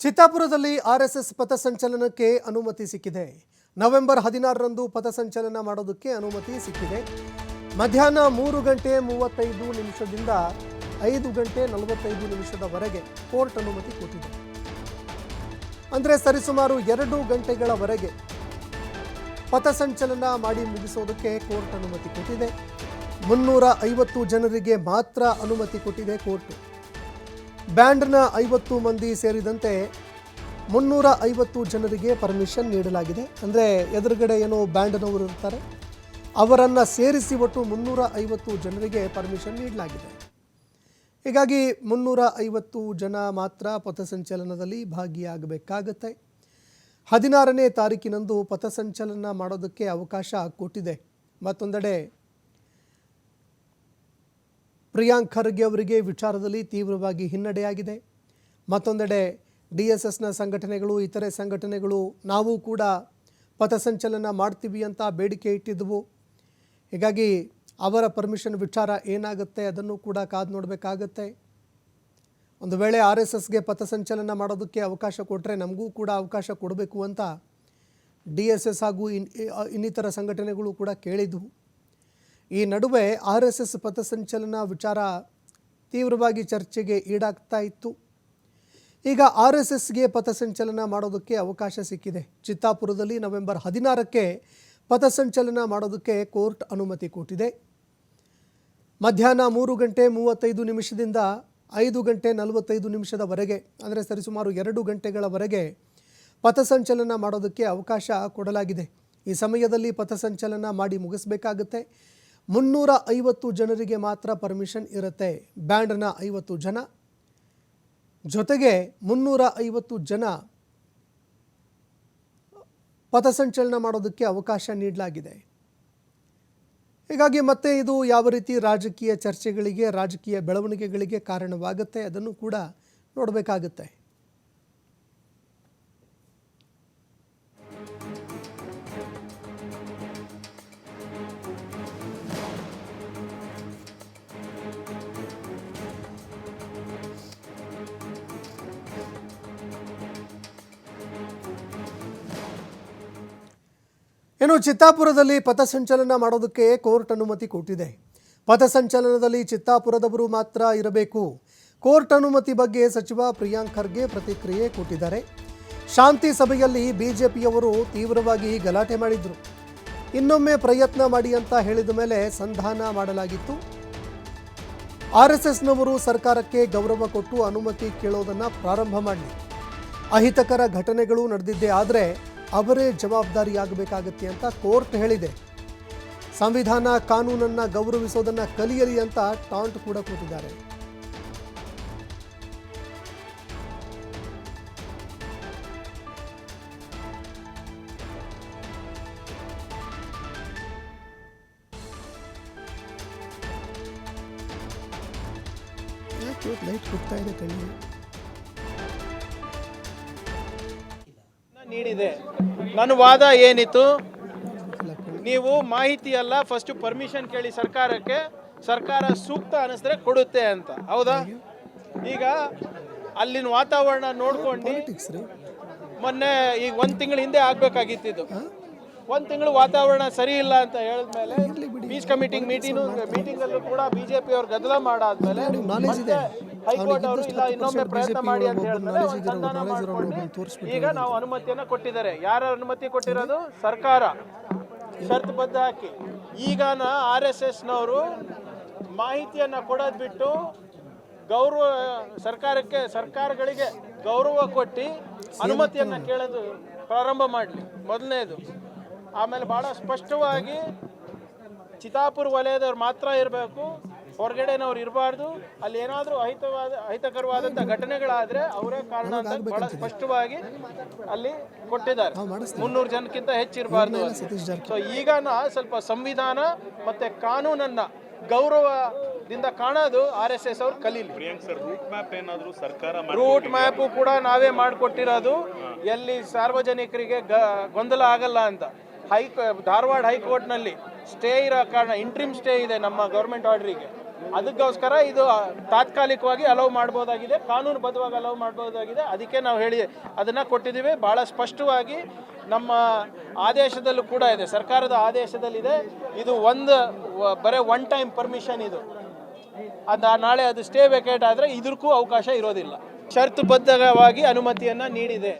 ಚಿತ್ತಾಪುರದಲ್ಲಿ RSS ಪಥಸಂಚಲನಕ್ಕೆ ಅನುಮತಿ ಸಿಕ್ಕಿದೆ. November 16ರಂದು ಪಥಸಂಚಲನ ಮಾಡೋದಕ್ಕೆ ಅನುಮತಿ ಸಿಕ್ಕಿದೆ. ಮಧ್ಯಾಹ್ನ 3:35 5:45 ಕೋರ್ಟ್ ಅನುಮತಿ ಕೊಟ್ಟಿದೆ. ಅಂದರೆ ಸರಿಸುಮಾರು 2 ಗಂಟೆಗಳವರೆಗೆ ಪಥಸಂಚಲನ ಮಾಡಿ ಮುಗಿಸೋದಕ್ಕೆ ಕೋರ್ಟ್ ಅನುಮತಿ ಕೊಟ್ಟಿದೆ. 350 ಜನರಿಗೆ ಮಾತ್ರ ಅನುಮತಿ ಕೊಟ್ಟಿದೆ ಕೋರ್ಟ್. ಬ್ಯಾಂಡ್ನ 50 ಮಂದಿ ಸೇರಿದಂತೆ 350 ಜನರಿಗೆ ಪರ್ಮಿಷನ್ ನೀಡಲಾಗಿದೆ. ಅಂದರೆ ಎದುರುಗಡೆ ಏನೋ ಬ್ಯಾಂಡ್ನವರು ಇರ್ತಾರೆ, ಅವರನ್ನು ಸೇರಿಸಿ ಒಟ್ಟು 350 ಜನರಿಗೆ ಪರ್ಮಿಷನ್ ನೀಡಲಾಗಿದೆ. ಹೀಗಾಗಿ 350 ಜನ ಮಾತ್ರ ಪಥಸಂಚಲನದಲ್ಲಿ ಭಾಗಿಯಾಗಬೇಕಾಗತ್ತೆ. 16ನೇ ತಾರೀಕಿನಂದು ಪಥಸಂಚಲನ ಮಾಡೋದಕ್ಕೆ ಅವಕಾಶ ಕೊಟ್ಟಿದೆ. ಮತ್ತೊಂದೆಡೆ ಪ್ರಿಯಾಂಕ್ ಖರ್ಗೆ ಅವರಿಗೆ ವಿಚಾರದಲ್ಲಿ ತೀವ್ರವಾಗಿ ಹಿನ್ನಡೆಯಾಗಿದೆ. ಮತ್ತೊಂದೆಡೆ DSSನ ಸಂಘಟನೆಗಳು, ಇತರೆ ಸಂಘಟನೆಗಳು ನಾವು ಕೂಡ ಪಥಸಂಚಲನ ಮಾಡ್ತೀವಿ ಅಂತ ಬೇಡಿಕೆ ಇಟ್ಟಿದ್ದವು. ಹೀಗಾಗಿ ಅವರ ಪರ್ಮಿಷನ್ ವಿಚಾರ ಏನಾಗುತ್ತೆ ಅದನ್ನು ಕೂಡ ಕಾದು ನೋಡಬೇಕಾಗತ್ತೆ. ಒಂದು ವೇಳೆ RSSಗೆ ಪಥಸಂಚಲನ ಮಾಡೋದಕ್ಕೆ ಅವಕಾಶ ಕೊಟ್ಟರೆ ನಮಗೂ ಕೂಡ ಅವಕಾಶ ಕೊಡಬೇಕು ಅಂತ DSS ಹಾಗೂ ಇನ್ನಿತರ ಸಂಘಟನೆಗಳು ಕೂಡ ಕೇಳಿದ್ವು. ಈ ನಡುವೆ RSS ಪಥಸಂಚಲನ ವಿಚಾರ ತೀವ್ರವಾಗಿ ಚರ್ಚೆಗೆ ಈಡಾಗ್ತಾ ಇತ್ತು. ಈಗ RSSಗೆ ಪಥಸಂಚಲನ ಮಾಡೋದಕ್ಕೆ ಅವಕಾಶ ಸಿಕ್ಕಿದೆ. ಚಿತ್ತಾಪುರದಲ್ಲಿ ನವೆಂಬರ್ 16ಕ್ಕೆ ಪಥಸಂಚಲನ ಮಾಡೋದಕ್ಕೆ ಕೋರ್ಟ್ ಅನುಮತಿ ಕೊಟ್ಟಿದೆ. ಮಧ್ಯಾಹ್ನ 3:35 5:45 ಅಂದರೆ ಸರಿಸುಮಾರು 2 ಗಂಟೆಗಳವರೆಗೆ ಪಥಸಂಚಲನ ಮಾಡೋದಕ್ಕೆ ಅವಕಾಶ ಕೊಡಲಾಗಿದೆ. ಈ ಸಮಯದಲ್ಲಿ ಪಥಸಂಚಲನ ಮಾಡಿ ಮುಗಿಸಬೇಕಾಗುತ್ತೆ. 350 ಜನರಿಗೆ ಮಾತ್ರ ಪರ್ಮಿಷನ್ ಇರುತ್ತೆ. ಬ್ಯಾಂಡ್ನ 50 ಜನ ಜೊತೆಗೆ 350 ಜನ ಪಥಸಂಚಲನ ಮಾಡೋದಕ್ಕೆ ಅವಕಾಶ ನೀಡಲಾಗಿದೆ. ಹೀಗಾಗಿ ಮತ್ತೆ ಇದು ಯಾವ ರೀತಿ ರಾಜಕೀಯ ಚರ್ಚೆಗಳಿಗೆ, ರಾಜಕೀಯ ಬೆಳವಣಿಗೆಗಳಿಗೆ ಕಾರಣವಾಗುತ್ತೆ ಅದನ್ನು ಕೂಡ ನೋಡಬೇಕಾಗುತ್ತೆ. ಇನ್ನು ಚಿತ್ತಾಪುರದಲ್ಲಿ ಪಥಸಂಚಲನ ಮಾಡೋದಕ್ಕೆ ಕೋರ್ಟ್ ಅನುಮತಿ ಕೊಟ್ಟಿದೆ. ಪಥಸಂಚಲನದಲ್ಲಿ ಚಿತ್ತಾಪುರದವರು ಮಾತ್ರ ಇರಬೇಕು. ಕೋರ್ಟ್ ಅನುಮತಿ ಬಗ್ಗೆ ಸಚಿವ ಪ್ರಿಯಾಂಕ್ ಖರ್ಗೆ ಪ್ರತಿಕ್ರಿಯೆ ಕೊಟ್ಟಿದ್ದಾರೆ. ಶಾಂತಿ ಸಭೆಯಲ್ಲಿ ಬಿಜೆಪಿಯವರು ತೀವ್ರವಾಗಿ ಗಲಾಟೆ ಮಾಡಿದ್ರು. ಇನ್ನೊಮ್ಮೆ ಪ್ರಯತ್ನ ಮಾಡಿ ಅಂತ ಹೇಳಿದ ಮೇಲೆ ಸಂಧಾನ ಮಾಡಲಾಗಿತ್ತು. RSSನವರು ಸರ್ಕಾರಕ್ಕೆ ಗೌರವ ಕೊಟ್ಟು ಅನುಮತಿ ಕೇಳೋದನ್ನು ಪ್ರಾರಂಭ ಮಾಡಲಿ. ಅಹಿತಕರ ಘಟನೆಗಳು ನಡೆದಿದ್ದೇ ಆದರೆ ಅವರೇ ಜವಾಬ್ದಾರಿಯಾಗಬೇಕಾಗತ್ತೆ ಅಂತ ಕೋರ್ಟ್ ಹೇಳಿದೆ. ಸಂವಿಧಾನ ಕಾನೂನನ್ನು ಗೌರವಿಸೋದನ್ನು ಕಲಿಯಲಿ ಅಂತ ಟಾಂಟ್ ಕೂಡ ಕೊಟ್ಟಿದ್ದಾರೆ. ಲೈಟ್ ಕೊಡ್ತಾ ಇದೆ ಕಣ್ಣಿಗೆ ನೀಡಿದೆ. ನನ್ನ ವಾದ ಏನಿತ್ತು, ನೀವು ಮಾಹಿತಿ ಅಲ್ಲ ಫಸ್ಟ್ ಪರ್ಮಿಷನ್ ಕೇಳಿ ಸರ್ಕಾರಕ್ಕೆ, ಸರ್ಕಾರ ಸೂಕ್ತ ಅನಿಸಿದ್ರೆ ಕೊಡುತ್ತೆ ಅಂತ. ಹೌದಾ? ಈಗ ಅಲ್ಲಿನ ವಾತಾವರಣ ನೋಡ್ಕೊಂಡು ಮೊನ್ನೆ ಈಗ 1 ತಿಂಗಳ ಹಿಂದೆ ಆಗ್ಬೇಕಾಗಿತ್ತು. 1 ತಿಂಗಳು ವಾತಾವರಣ ಸರಿ ಇಲ್ಲ ಅಂತ ಹೇಳಿದ್ಮೇಲೆ ಪೀಸ್ ಕಮಿಟಿಂಗ್ ಮೀಟಿಂಗಲ್ಲೂ ಕೂಡ ಬಿಜೆಪಿ ಅವ್ರು ಗದ್ದಲ ಮಾಡಾದ್ಮೇಲೆ ಹೈಕೋರ್ಟ್ ಅವರು ಇಲ್ಲ ಇನ್ನೊಮ್ಮೆ ಪ್ರಯತ್ನ ಮಾಡಿ ಅಂತ ಹೇಳಿದ್ಮೇಲೆ ಸಂಧಾನ ಮಾಡ್ಕೊಂಡು ಈಗ ನಾವು ಅನುಮತಿಯನ್ನ ಕೊಟ್ಟಿದ್ದಾರೆ. ಯಾರ ಅನುಮತಿ ಕೊಟ್ಟಿರೋದು? ಸರ್ಕಾರ ಷರತ್ತುಬದ್ಧ ಹಾಕಿ. ಈಗ RSSನವರು ಮಾಹಿತಿಯನ್ನ ಕೊಡೋದು ಬಿಟ್ಟು ಸರ್ಕಾರಗಳಿಗೆ ಗೌರವ ಕೊಟ್ಟು ಅನುಮತಿಯನ್ನ ಕೇಳೋದು ಪ್ರಾರಂಭ ಮಾಡಲಿ ಮೊದಲನೇದು. ಆಮೇಲೆ ಭಾಳ ಸ್ಪಷ್ಟವಾಗಿ ಚಿತ್ತಾಪುರ ವಲಯದವ್ರು ಮಾತ್ರ ಇರಬೇಕು, ಹೊರಗಡೆನವ್ರು ಇರಬಾರ್ದು. ಅಲ್ಲಿ ಏನಾದರೂ ಅಹಿತಕರವಾದಂಥ ಘಟನೆಗಳಾದರೆ ಅವರೇ ಕಾರಣ ಅಂತ ಭಾಳ ಸ್ಪಷ್ಟವಾಗಿ ಅಲ್ಲಿ ಕೊಟ್ಟಿದ್ದಾರೆ. 300 ಜನಕ್ಕಿಂತ ಹೆಚ್ಚಿರಬಾರ್ದು. ಸೊ ಈಗ ಸ್ವಲ್ಪ ಸಂವಿಧಾನ ಮತ್ತು ಕಾನೂನನ್ನು ಗೌರವದಿಂದ ಕಾಣೋದು RSS ಅವ್ರು ಕಲೀಲಿ. ರೂಟ್ ಮ್ಯಾಪು ಕೂಡ ನಾವೇ ಮಾಡಿಕೊಟ್ಟಿರೋದು, ಎಲ್ಲಿ ಸಾರ್ವಜನಿಕರಿಗೆ ಗೊಂದಲ ಆಗಲ್ಲ ಅಂತ. ಧಾರವಾಡ ಹೈಕೋರ್ಟ್ನಲ್ಲಿ ಸ್ಟೇ ಇರೋ ಕಾರಣ ಇಂಟ್ರಿಮ್ ಸ್ಟೇ ಇದೆ ನಮ್ಮ ಗೌರ್ಮೆಂಟ್ ಆರ್ಡ್ರಿಗೆ. ಅದಕ್ಕೋಸ್ಕರ ಇದು ತಾತ್ಕಾಲಿಕವಾಗಿ ಅಲೌ ಮಾಡ್ಬೋದಾಗಿದೆ, ಕಾನೂನುಬದ್ಧವಾಗಿ ಅಲೌ ಮಾಡ್ಬೋದಾಗಿದೆ. ಅದಕ್ಕೆ ನಾವು ಹೇಳಿ ಅದನ್ನು ಕೊಟ್ಟಿದ್ದೀವಿ. ಭಾಳ ಸ್ಪಷ್ಟವಾಗಿ ನಮ್ಮ ಆದೇಶದಲ್ಲೂ ಕೂಡ ಇದೆ, ಸರ್ಕಾರದ ಆದೇಶದಲ್ಲಿದೆ. ಇದು ಬರೀ ಒನ್ ಟೈಮ್ ಪರ್ಮಿಷನ್. ಇದು ನಾಳೆ ಅದು ಸ್ಟೇ ವೇಕೇಟ್ ಆದರೆ ಇದಕ್ಕೂ ಅವಕಾಶ ಇರೋದಿಲ್ಲ. ಷರತ್ತುಬದ್ಧವಾಗಿ ಅನುಮತಿಯನ್ನು ನೀಡಿದೆ.